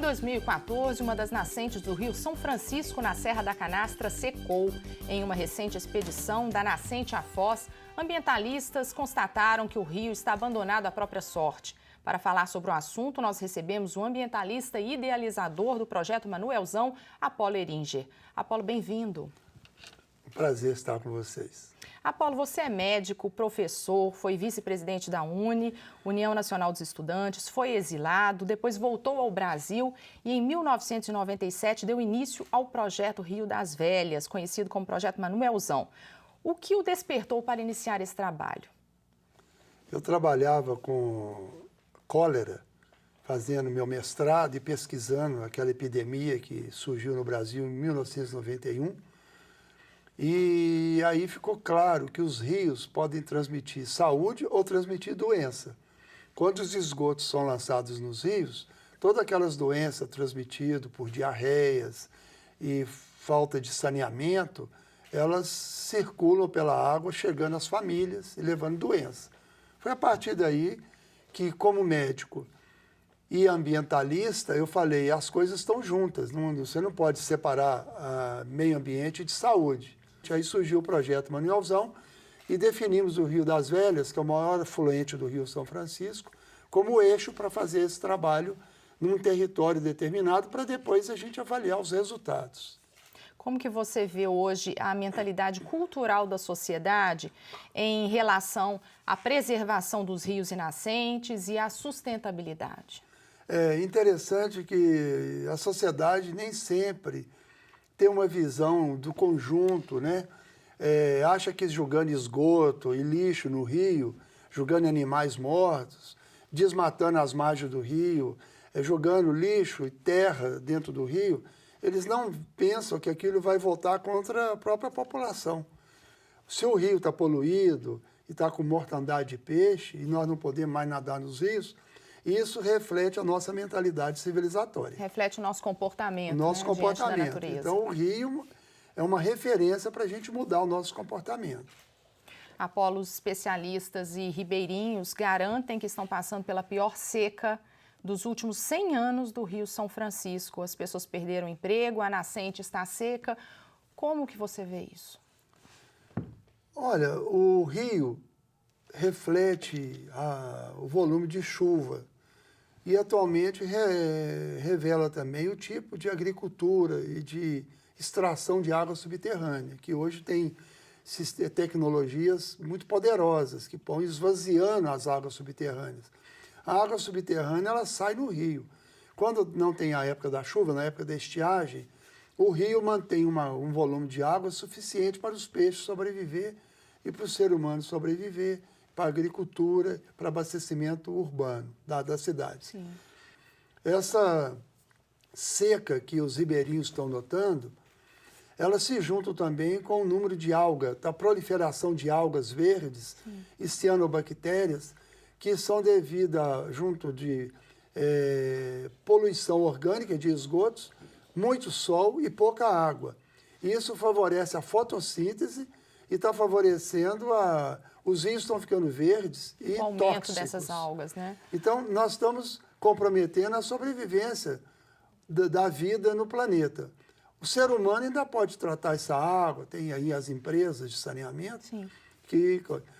Em 2014, uma das nascentes do rio São Francisco, na Serra da Canastra, secou. Em uma recente expedição da nascente à foz, ambientalistas constataram que o rio está abandonado à própria sorte. Para falar sobre o assunto, nós recebemos o ambientalista e idealizador do projeto Manuelzão, Apolo Eringer. Apolo, bem-vindo. Prazer estar com vocês. Apolo, você é médico, professor, foi vice-presidente da União Nacional dos Estudantes, foi exilado, depois voltou ao Brasil e em 1997 deu início ao projeto Rio das Velhas, conhecido como Projeto Manuelzão. O que o despertou para iniciar esse trabalho? Eu trabalhava com cólera, fazendo meu mestrado e pesquisando aquela epidemia que surgiu no Brasil em 1991. E aí ficou claro que os rios podem transmitir saúde ou transmitir doença. Quando os esgotos são lançados nos rios, todas aquelas doenças transmitidas por diarreias e falta de saneamento, elas circulam pela água, chegando às famílias e levando doença. Foi a partir daí que, como médico e ambientalista, eu falei, as coisas estão juntas, você não pode separar meio ambiente de saúde. Aí surgiu o projeto Manuelzão e definimos o Rio das Velhas, que é o maior afluente do Rio São Francisco, como eixo para fazer esse trabalho num território determinado, para depois a gente avaliar os resultados. Como que você vê hoje a mentalidade cultural da sociedade em relação à preservação dos rios e nascentes e à sustentabilidade? É interessante que a sociedade nem sempre tem uma visão do conjunto, né? Acha que jogando esgoto e lixo no rio, jogando animais mortos, desmatando as margens do rio, jogando lixo e terra dentro do rio, eles não pensam que aquilo vai voltar contra a própria população. Se o rio está poluído e está com mortandade de peixe e nós não podemos mais nadar nos rios, isso reflete a nossa mentalidade civilizatória. Reflete o nosso comportamento, nosso comportamento. Diante da natureza. Então, o rio é uma referência para a gente mudar o nosso comportamento. Apolo, os especialistas e ribeirinhos garantem que estão passando pela pior seca dos últimos 100 anos do Rio São Francisco. As pessoas perderam emprego, a nascente está seca. Como que você vê isso? Olha, o rio reflete o volume de chuva e atualmente revela também o tipo de agricultura e de extração de água subterrânea, que hoje tem tecnologias muito poderosas que estão esvaziando as águas subterrâneas. A água subterrânea ela sai no rio. Quando não tem a época da chuva, na época da estiagem, o rio mantém um volume de água suficiente para os peixes sobreviver e para o ser humano sobreviver, para a agricultura, para abastecimento urbano das cidades. Sim. Essa seca que os ribeirinhos estão notando, ela se junta também com o número de algas, da proliferação de algas verdes e cianobactérias, que são devidas, junto de poluição orgânica de esgotos, muito sol e pouca água. Isso favorece a fotossíntese e está favorecendo os rios estão ficando verdes e o aumento tóxicos. Dessas algas, né? Então, nós estamos comprometendo a sobrevivência da vida no planeta. O ser humano ainda pode tratar essa água, tem aí as empresas de saneamento. Sim.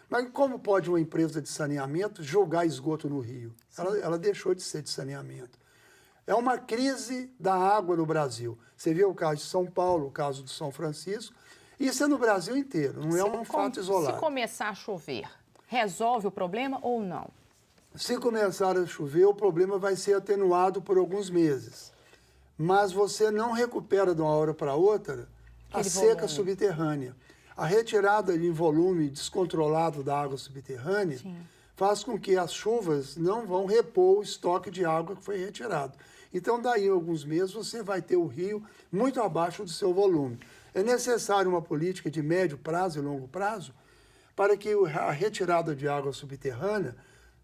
Mas como pode uma empresa de saneamento jogar esgoto no rio? Ela deixou de ser de saneamento. É uma crise da água no Brasil. Você vê o caso de São Paulo, o caso de São Francisco. Isso é no Brasil inteiro, não é um fato isolado. Se começar a chover, resolve o problema ou não? Se começar a chover, o problema vai ser atenuado por alguns meses. Mas você não recupera de uma hora para outra a seca subterrânea. A retirada em volume descontrolado da água subterrânea faz com que as chuvas não vão repor o estoque de água que foi retirado. Então, daí a alguns meses, você vai ter o rio muito abaixo do seu volume. É necessário uma política de médio prazo e longo prazo para que a retirada de água subterrânea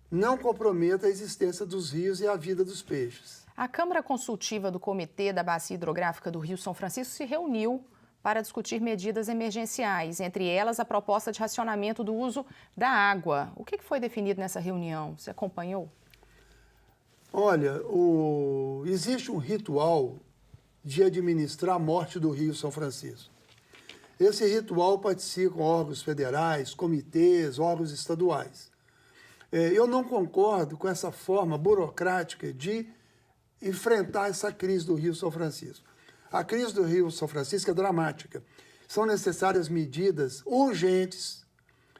não comprometa a existência dos rios e a vida dos peixes. A Câmara Consultiva do Comitê da Bacia Hidrográfica do Rio São Francisco se reuniu para discutir medidas emergenciais, entre elas a proposta de racionamento do uso da água. O que foi definido nessa reunião? Você acompanhou? Olha, existe um ritual de administrar a morte do Rio São Francisco. Esse ritual participam órgãos federais, comitês, órgãos estaduais. Eu não concordo com essa forma burocrática de enfrentar essa crise do Rio São Francisco. A crise do Rio São Francisco é dramática. São necessárias medidas urgentes,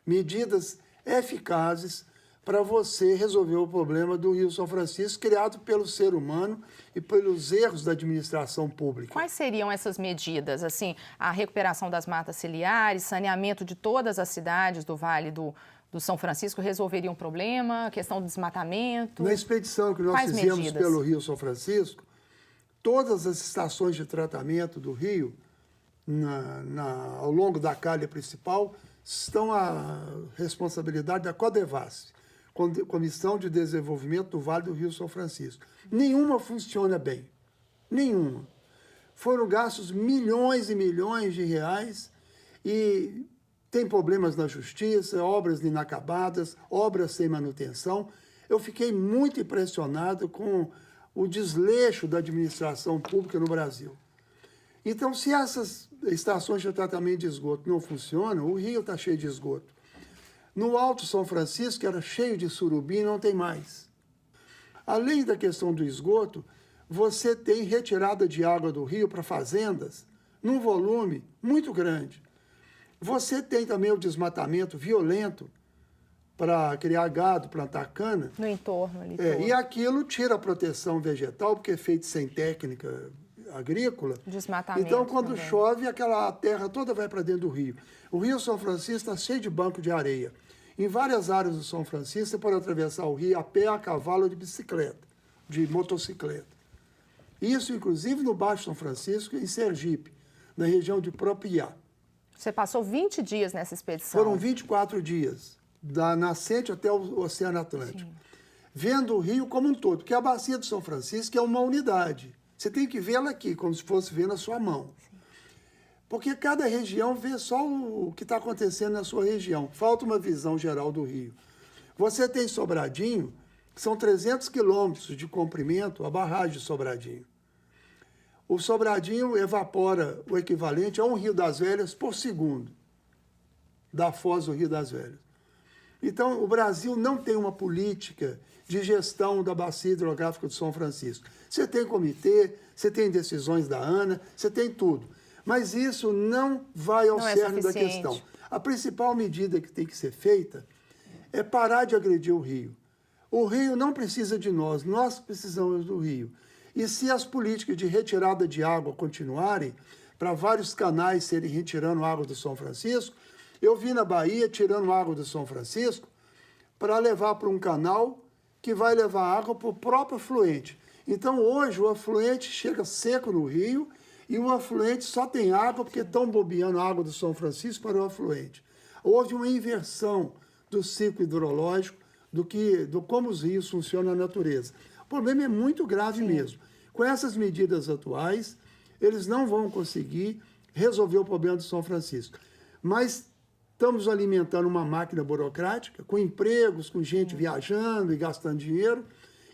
medidas eficazes para você resolver o problema do Rio São Francisco, criado pelo ser humano e pelos erros da administração pública. Quais seriam essas medidas? Assim, a recuperação das matas ciliares, saneamento de todas as cidades do Vale do São Francisco resolveria um problema? A questão do desmatamento? Na expedição que nós fizemos pelo Rio São Francisco, todas as estações de tratamento do rio, ao longo da calha principal, estão à responsabilidade da Codevasf, Comissão de Desenvolvimento do Vale do Rio São Francisco. Nenhuma funciona bem. Nenhuma. Foram gastos milhões e milhões de reais e tem problemas na justiça, obras inacabadas, obras sem manutenção. Eu fiquei muito impressionado com o desleixo da administração pública no Brasil. Então, se essas estações de tratamento de esgoto não funcionam, o rio está cheio de esgoto. No Alto São Francisco, que era cheio de surubim, não tem mais. Além da questão do esgoto, você tem retirada de água do rio para fazendas num volume muito grande. Você tem também o desmatamento violento para criar gado, plantar cana. No entorno ali. E aquilo tira a proteção vegetal, porque é feito sem técnica agrícola. Desmatamento. Então, quando também chove, aquela terra toda vai para dentro do rio. O Rio São Francisco está cheio de banco de areia. Em várias áreas do São Francisco, você pode atravessar o rio a pé, a cavalo ou de bicicleta, de motocicleta. Isso, inclusive, no Baixo São Francisco e em Sergipe, na região de Propiá. Você passou 20 dias nessa expedição. Foram 24 dias, da nascente até o Oceano Atlântico. Sim. Vendo o rio como um todo, porque a bacia do São Francisco é uma unidade. Você tem que vê-la aqui, como se fosse ver na sua mão. Porque cada região vê só o que está acontecendo na sua região. Falta uma visão geral do rio. Você tem Sobradinho, que são 300 quilômetros de comprimento, a barragem de Sobradinho. O Sobradinho evapora o equivalente a um Rio das Velhas por segundo, da foz do Rio das Velhas. Então, o Brasil não tem uma política de gestão da bacia hidrográfica do São Francisco. Você tem comitê, você tem decisões da ANA, você tem tudo. Mas isso não vai ao cerne da questão. A principal medida que tem que ser feita é parar de agredir o rio. O rio não precisa de nós precisamos do rio. E se as políticas de retirada de água continuarem, para vários canais serem retirando água do São Francisco, eu vi na Bahia tirando água do São Francisco para levar para um canal que vai levar água para o próprio afluente. Então, hoje, o afluente chega seco no rio e o afluente só tem água porque estão bobeando a água do São Francisco para o afluente. Houve uma inversão do ciclo hidrológico, do como os rios funcionam na natureza. O problema é muito grave mesmo. Com essas medidas atuais, eles não vão conseguir resolver o problema do São Francisco. Mas estamos alimentando uma máquina burocrática, com empregos, com gente viajando e gastando dinheiro,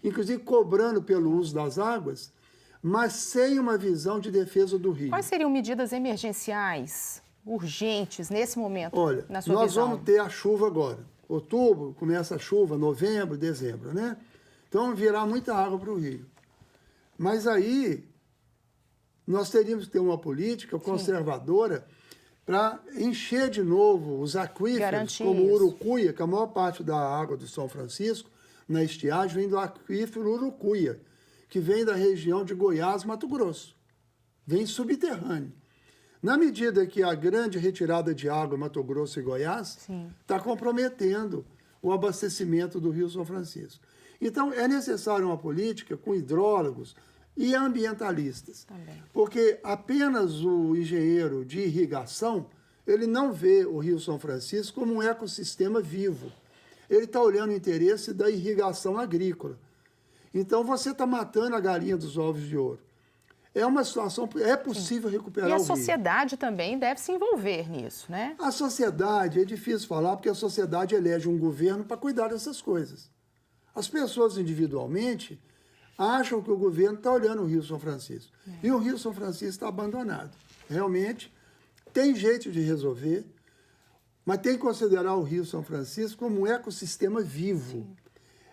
inclusive cobrando pelo uso das águas, mas sem uma visão de defesa do rio. Quais seriam medidas emergenciais, urgentes, nesse momento, Olha, na sua visão? Nós vamos ter a chuva agora. Outubro, começa a chuva, novembro, dezembro, né? Então, virá muita água para o rio. Mas aí, nós teríamos que ter uma política conservadora para encher de novo os aquíferos, como o Urucuia, que a maior parte da água do São Francisco, na estiagem, vem do aquífero Urucuia, que vem da região de Goiás, Mato Grosso. Vem subterrâneo. Na medida que a grande retirada de água em Mato Grosso e Goiás está comprometendo o abastecimento do Rio São Francisco. Então, é necessário uma política com hidrólogos e ambientalistas. Também. Porque apenas o engenheiro de irrigação, ele não vê o Rio São Francisco como um ecossistema vivo. Ele está olhando o interesse da irrigação agrícola. Então, você está matando a galinha dos ovos de ouro. É uma situação, é possível recuperar o rio. E a sociedade também deve se envolver nisso, né? A sociedade, é difícil falar, porque a sociedade elege um governo para cuidar dessas coisas. As pessoas individualmente, acham que o governo está olhando o Rio São Francisco. E o Rio São Francisco está abandonado. Realmente, tem jeito de resolver, mas tem que considerar o Rio São Francisco como um ecossistema vivo.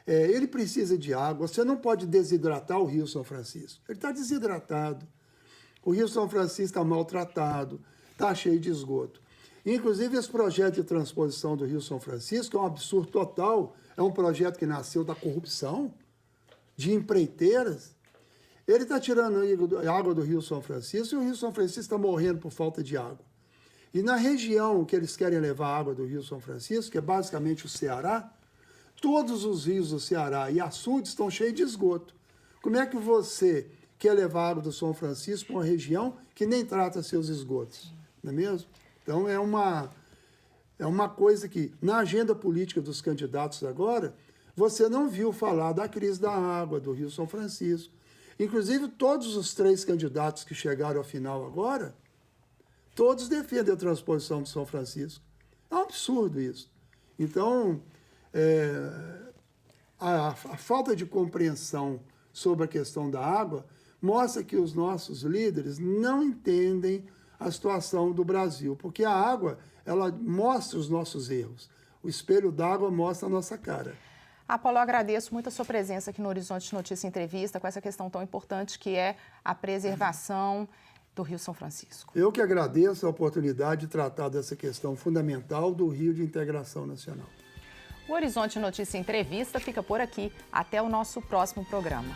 Ele precisa de água. Você não pode desidratar o Rio São Francisco. Ele está desidratado. O Rio São Francisco está maltratado, está cheio de esgoto. Inclusive, esse projeto de transposição do Rio São Francisco é um absurdo total. É um projeto que nasceu da corrupção, de empreiteiras. Ele está tirando a água do Rio São Francisco e o Rio São Francisco está morrendo por falta de água. E na região que eles querem levar a água do Rio São Francisco, que é basicamente o Ceará, todos os rios do Ceará e açudes estão cheios de esgoto. Como é que você quer levar a água do São Francisco para uma região que nem trata seus esgotos? Não é mesmo? Então, é uma coisa que, na agenda política dos candidatos agora, você não viu falar da crise da água do Rio São Francisco. Inclusive, todos os 3 candidatos que chegaram ao final agora, todos defendem a transposição do São Francisco. É um absurdo isso. Então, a falta de compreensão sobre a questão da água mostra que os nossos líderes não entendem a situação do Brasil, porque a água, ela mostra os nossos erros. O espelho d'água mostra a nossa cara. Apolo, eu agradeço muito a sua presença aqui no Horizonte Notícia Entrevista com essa questão tão importante que é a preservação do Rio São Francisco. Eu que agradeço a oportunidade de tratar dessa questão fundamental do Rio de Integração Nacional. O Horizonte Notícia Entrevista fica por aqui. Até o nosso próximo programa.